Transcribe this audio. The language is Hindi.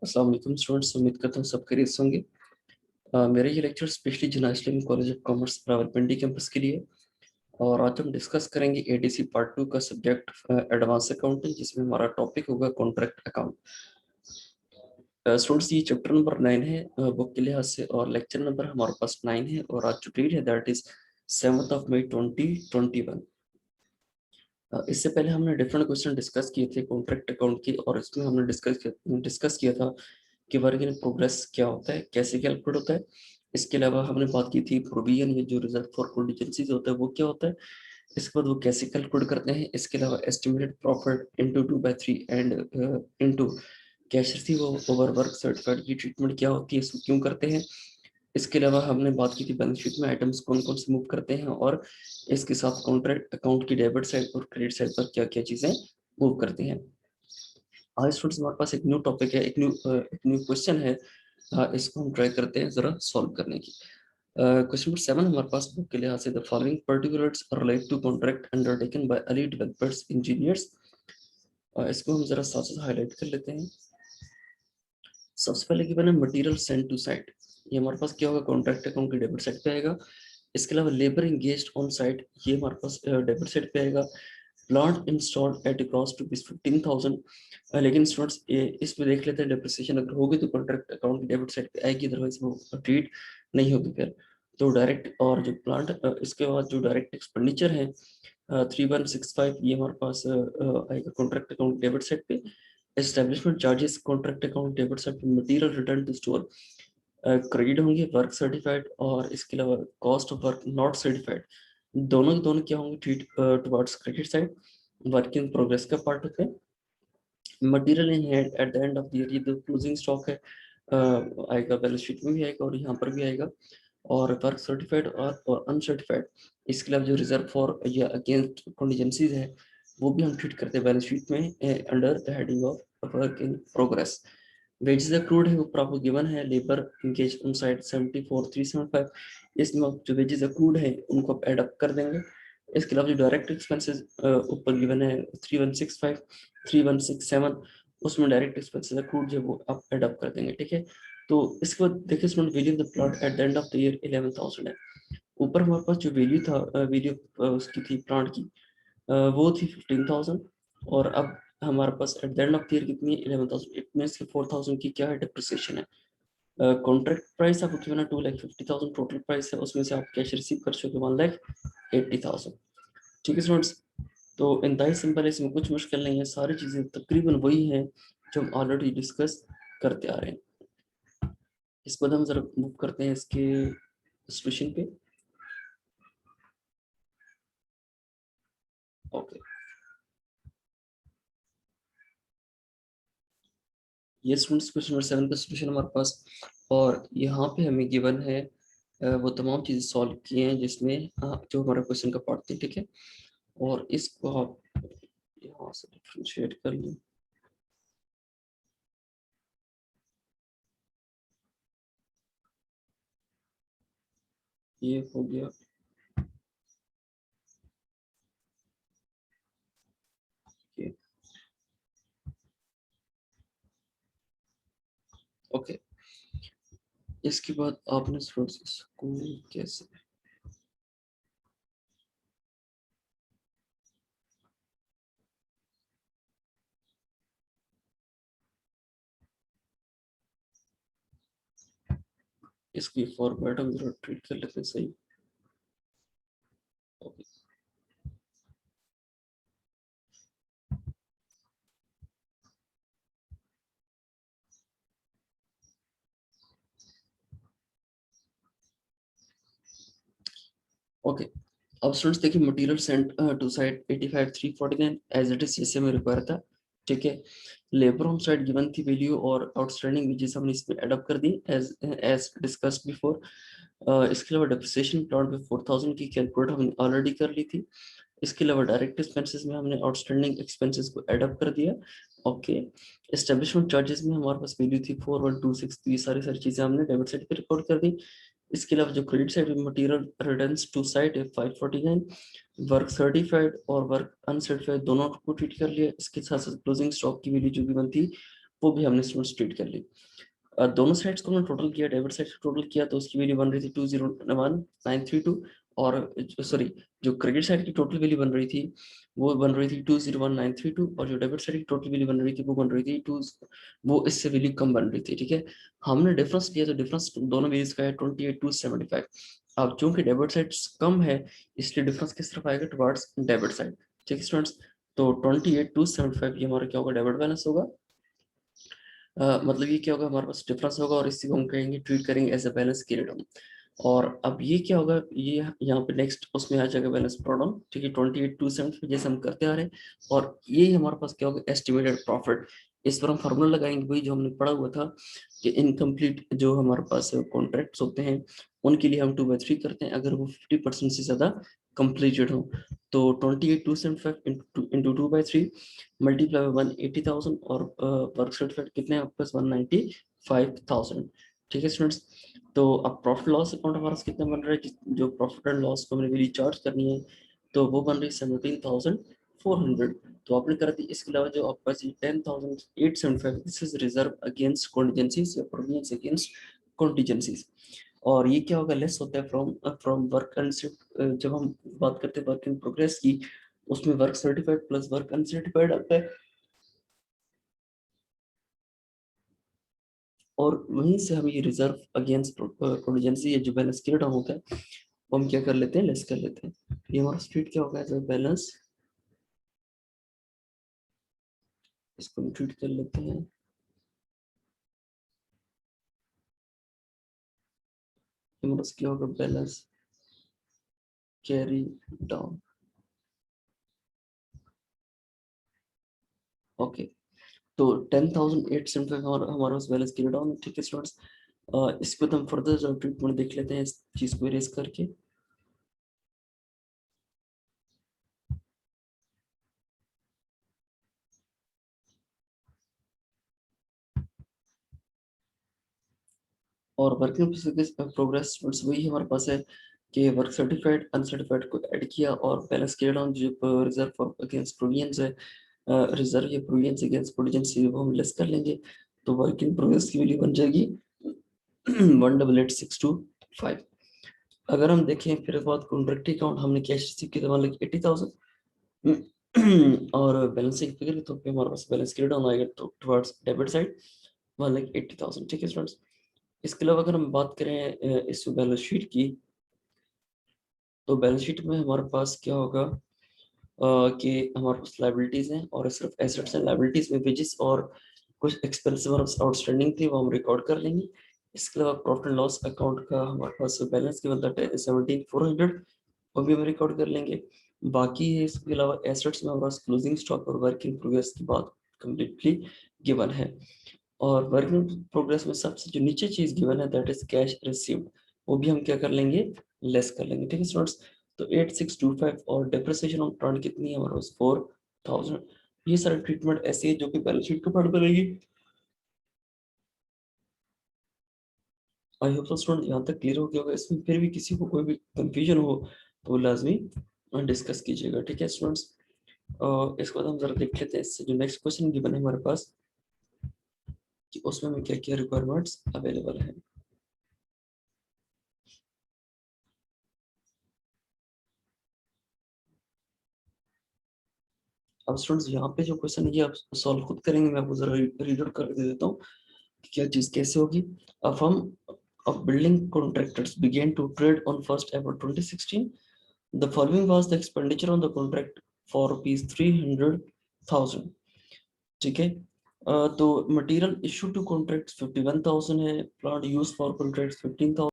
अस्सलाम वालेकुम स्टूडेंट्स, उम्मीद करता हूँ सब खैरियत से होंगे। मेरे ये lecture specially Jinnah Islamic college of commerce Rawalpindi campus के लिए। और आज हम डिस्कस करेंगे एडीसी पार्ट 2 का सब्जेक्ट एडवांस अकाउंटिंग, जिसमें हमारा टॉपिक होगा कॉन्ट्रैक्ट अकाउंट। स्टूडेंट्स, ये चैप्टर नंबर 9 है बुक के लिहाज से, और लेक्चर नंबर हमारे पास 9 है, और आज जो डेट है दैट इज 7 मई 2021। इससे पहले हमने डिफरेंट क्वेश्चन डिस्कस किए थे कॉन्ट्रैक्ट अकाउंट की, और इसमें हमने डिस्कस किया था कि वर्क इन प्रोग्रेस क्या होता है, कैसे कैलकुलेट होता है। इसके अलावा हमने बात की थी प्रोविजन, ये जो रिजर्व फॉर कंटीजेंसीज होता है वो क्या होता है, इसके बाद वो कैसे कैलकुलेट करते हैं। इसके अलावा estimated profit into 2/3 and into cash receive over work certified की ट्रीटमेंट क्या होती है, इसको क्यों करते हैं। इसके अलावा हमने बात की थी बैलेंस शीट में आइटम्स कौन कौन से मूव करते हैं, और इसके साथ कॉन्ट्रैक्ट अकाउंट की डेबिट साइड और क्रेडिट साइड पर क्या क्या चीजें मूव करती हैं। आज स्टूडेंट्स हमारे पास एक न्यू टॉपिक है, एक न्यू क्वेश्चन है। इसको हम ट्राई करते हैं जरा सॉल्व करने की। क्वेश्चन नंबर 7 हमारे पास बुक के लिहाज से the following particulars relate to contract undertaken by early developers engineers. इसको हम जरा साथ साथ हाईलाइट कर लेते हैं। सबसे पहले की बना मटेरियल सेंड टू साइट, ये हमारे पास क्या होगा, कॉन्ट्रैक्ट अकाउंट की डेबिट साइड पे आएगा। इसके अलावा लेबर इंगेज्ड ऑन साइट, ये हमारे पास डेबिट साइड पे आएगा। Plant installed at cost rupees 15,000। लेकिन स्टूडेंट्स इसमें देख लेते हैं, डेप्रिसिएशन अगर होगी तो कॉन्ट्रैक्ट अकाउंट की डेबिट साइड पे आएगी, अदरवाइज वो ट्रीट नहीं होगी फिर। तो डायरेक्ट और जो प्लांट, इसके बाद जो डायरेक्ट एक्सपेंडिचर है 3165, ये हमारे पास आएगा कॉन्ट्रैक्ट अकाउंट डेबिट साइड पे। Establishment charges contract account debit side पे। Material return to store credit होंगे वर्क सर्टिफाइड, और इसके अलावा cost of work not certified, दोनों के दोनों क्या होंगे, treat towards credit side, work in progress का पार्ट होते हैं। Material in hand at the end of the year, ये तो क्लोजिंग स्टॉक है, आएगा बैलेंस शीट में भी आएगा और यहाँ पर भी आएगा। और वर्क सर्टिफाइड और अनसर्टिफाइड, इसके अलावा जो रिजर्व फॉर या अगेंस्ट कंटीजेंसीज है वो भी हम ट्रीट करते हैं बैलेंस शीट में under the heading of work in progress. Wages accrued है ऊपर आपको गिवन है, लेबर इंगेज ऑन साइट 74,375, इसमें आप जो वेजेस अक्रूड है उनको आप एड अप कर देंगे। इसके अलावा जो डायरेक्ट एक्सपेंसेस ऊपर गिवन है 3165 3167, उसमें डायरेक्ट एक्सपेंसेस अक्रूड जो वो आप एड अप कर देंगे, ठीक है। तो इसके बाद देखिए student, value of the plot eight the end of the year 11,000 है। ऊपर हमारे पास जो वैल्यू था वैल्यू उसकी थी प्लांट की, वो थी 15,000, और अब हमारे पास at the end of year कितनी है, 11,000। इट मींस कि 4,000 की क्या है, डिप्रिसिएशन है। कॉन्ट्रैक्ट प्राइस आपको गिवन है 2,50,000 टोटल प्राइस है, उसमें से आप कैश रिसीव कर चुके 1,80,000, ठीक है स्टूडेंट्स। तो इंतहाई सिंपल है, इसमें कुछ मुश्किल नहीं है, सारी चीजें तकरीबन वही हैं जो हम ऑलरेडी डिस्कस करते आ रहे हैं। इस बाद हम जरा मूव करते हैं इसके सॉल्यूशन पे। ओके, ये स्टूडेंट्स क्वेश्चन नंबर 7 का सॉल्यूशन हमारे पास, और यहाँ पे हमें गिवन है वो तमाम चीजें सॉल्व किए हैं जिसमें जो हमारा क्वेश्चन का पार्ट थी, ठीक है। और इसको आप यहाँ से डिफरेंशिएट कर लें। ये हो गया, ये ओके। इसके बाद आपने स्टूडेंट्स इसको कैसे, इसकी फॉर्मेट हम जरा ट्रीट कर लेते हैं सही। Okay, okay. अब स्टूडेंट्स देखिए, material sent to site 85,349 as it is, जैसे हमें रिक्वायर था, ठीक है। लेबर होम साइड गिवन थी वैल्यू, और आउटस्टैंडिंग वेजेस हमने इसमें एड अप कर दी एज एज डिस्कस्ड बिफोर। इसके अलावा डेप्रिसिएशन प्लांट पे 4,000 की कैलकुलेट हमने ऑलरेडी कर ली थी। इसके अलावा डायरेक्ट एक्सपेंसेस में हमने आउटस्टैंडिंग एक्सपेंसेस को एड अप कर दिया, ओके। एस्टेब्लिशमेंट चार्जेस में हमारे पास वैल्यू थी 4126, तो ये सारी चीजें हमने डेबिट साइड पे रिकॉर्ड कर दी। इसके अलावा जो क्रेडिट साइड में मटेरियल रिटर्न्स टू साइट है 549, वर्क सर्टिफाइड और वर्क अनसर्टिफाइड दोनों को ट्रीट कर लिया। इसके साथ साथ क्लोजिंग स्टॉक की वैल्यू जो भी बनती वो भी हमने स्टूडेंट्स ट्रीट कर ली। दोनों साइड्स को हमने टोटल किया, डेबिट साइड टोटल किया तो उसकी वैल्यू बन रही थी 201,932, और सॉरी जो क्रेडिट साइड की टोटल वैल्यू बन रही थी वो बन रही थी 201,932, और जो डेबिट साइड की टोटल वैल्यू बन रही थी वो बन रही थी वो इससे वैल्यू कम बन रही थी। ठीक है, हमने डिफरेंस लिया तो डिफरेंस दोनों वैल्यूज का है 28,275। अब चूंकि डेबिट साइड कम है इसलिए डिफरेंस किस तरफ आएगा, टुवर्ड्स डेबिट साइड। ठीक है स्टूडेंट्स, तो 28,275 ये हमारा क्या होगा, डेबिट बैलेंस होगा। मतलब ये क्या होगा, हमारे पास डिफरेंस होगा और इसी को हम कहेंगे, ट्रीट करेंगे as a balance carried on. और अब ये क्या होगा, ये यहाँ पे नेक्स्ट उसमें आ जाएगा बैलेंस प्रोडक्ट। ठीक है, 28,275 जैसे हम करते आ रहे हैं, और ये हमारे पास क्या होगा, एस्टिमेटेड प्रॉफिट। इस पर हम फार्मूला लगाएंगे वही जो हमने पढ़ा हुआ था कि इनकम्प्लीट जो हमारे पास कॉन्ट्रैक्ट्स होते हैं उनके लिए हम 2/3 करते हैं अगर वो 50% से ज्यादा कंप्लीटेड हो। तो 28,275 इंटू 2/3 मल्टीप्लाई 180,000, और वर्क सर्टिफिकेट कितने हैं आपके पास, 195,000। ठीक है स्टूडेंट्स, तो अब प्रॉफिट लॉस अकाउंट हमारा कितना बन रहा है, जो प्रॉफिट एंड लॉस को हमने रिचार्ज करनी है तो वो बन रही है 17,400। तो आपने कर दी। इसके अलावा जो आपके पास 10,875 this is reserve against contingencies या प्रोविजंस अगेंस्ट कॉन्टिजेंसीज। और ये क्या होगा, लेस होता है फ्रॉम फ्रॉम वर्क अनसर्टिफाइड। जब हम बात करते हैं वर्क इन प्रोग्रेस की, उसमें work certified plus work uncertified आता है, और वहीं से हम ये रिजर्व अगेंस्ट कॉन्टिजेंसी या जो बैलेंस क्लियर डाउन होता है वो हम क्या कर लेते हैं, लेस कर लेते हैं। ये हमारा स्ट्रीट क्या होगा, एज अ बैलेंस, इसको हम ट्रीट कर लेते हैं। ये हमारा क्या होगा, बैलेंस कैरी डाउन। ओके, तो 10,875 हमारा उस बैलेंस कैरी डाउन। ठीक है स्टूडेंट्स, इसको तो हम फर्दर ट्रीटमेंट देख लेते हैं इस चीज को इरेज करके। और वर्किंग प्रोग्रेस स्टूडेंट्स वही हमारे पास है कि वर्क सर्टिफाइड अनसर्टिफाइड को ऐड किया और बैलेंस किया डाउन, जो रिजर्व फॉर अगेंस्ट प्रोविजंस है, रिजर्व या प्रोविजंस अगेंस्ट प्रोविजंस वो हम लेस कर लेंगे। तो वर्क इन प्रोग्रेस की वैल्यू बन जाएगी 188,625। अगर हम देखें फिर उसके बाद कॉन्ट्रैक्ट अकाउंट हमने कैश रिसीव किया 1,80,000, और बैलेंसिंग फिगर तो पे हमारे पास बैलेंस क्लियर डाउन आएगा तो टुवर्ड्स डेबिट साइड 1,80,000। ठीक है स्टूडेंट्स, इसके अलावा अगर हम बात करें इस बैलेंस शीट की, तो बैलेंस शीट में हमारे पास क्या होगा कि हमारे पास लाइबिलिटीज हैं और सिर्फ एसेट्स हैं। लाइबिलिटीज में वेजेस और कुछ एक्सपेंसिव और आउटस्टैंडिंग थी वो हम रिकॉर्ड कर लेंगे। इसके अलावा प्रॉफिट एंड लॉस अकाउंट का हमारे पास बैलेंस की बनता है 17,400, वो भी हम रिकॉर्ड कर लेंगे। बाकी है इसके अलावा एसेट्स में हमारे पास क्लोजिंग स्टॉक और वर्क इन प्रोग्रेस की बात कम्प्लीटली गिवन है। और वर्क इन प्रोग्रेस में सबसे जो नीचे चीज गिवन है दैट इज कैश रिसीव्ड, वो भी हम क्या कर लेंगे, लेस कर लेंगे। ठीक है स्टूडेंट्स, तो 8,625 और डेप्रिसिएशन ऑन प्लांट कितनी है हमारे पास 4,000। ये सारे ट्रीटमेंट ऐसे है जो कि बैलेंस शीट को पढ़ पड़ेगी। आई होप सो स्टूडेंट यहाँ तक क्लियर हो गया होगा। इसमें फिर भी किसी को कोई भी कंफ्यूजन हो तो वो लाजमी डिस्कस कीजिएगा। ठीक है स्टूडेंट्स, इसके बाद हम जरा देख लेते हैं इससे जो नेक्स्ट क्वेश्चन गिवन है हमारे पास कि उसमें हमें क्या क्या रिक्वायरमेंट्स अवेलेबल है। अब स्टूडेंट्स यहाँ पे जो क्वेश्चन है ये आप सॉल्व खुद करेंगे, मैं आपको जरा रीड आउट कर दे देता हूँ कि क्या चीज कैसे होगी। A firm of building contractors began to trade on 1st April 2016. The following was the expenditure on the contract for rupees 300,000। ठीक है, तो मटेरियल इशू टू कॉन्ट्रैक्ट 51,000 है, प्लांट यूज फॉर कॉन्ट्रैक्ट 15,000,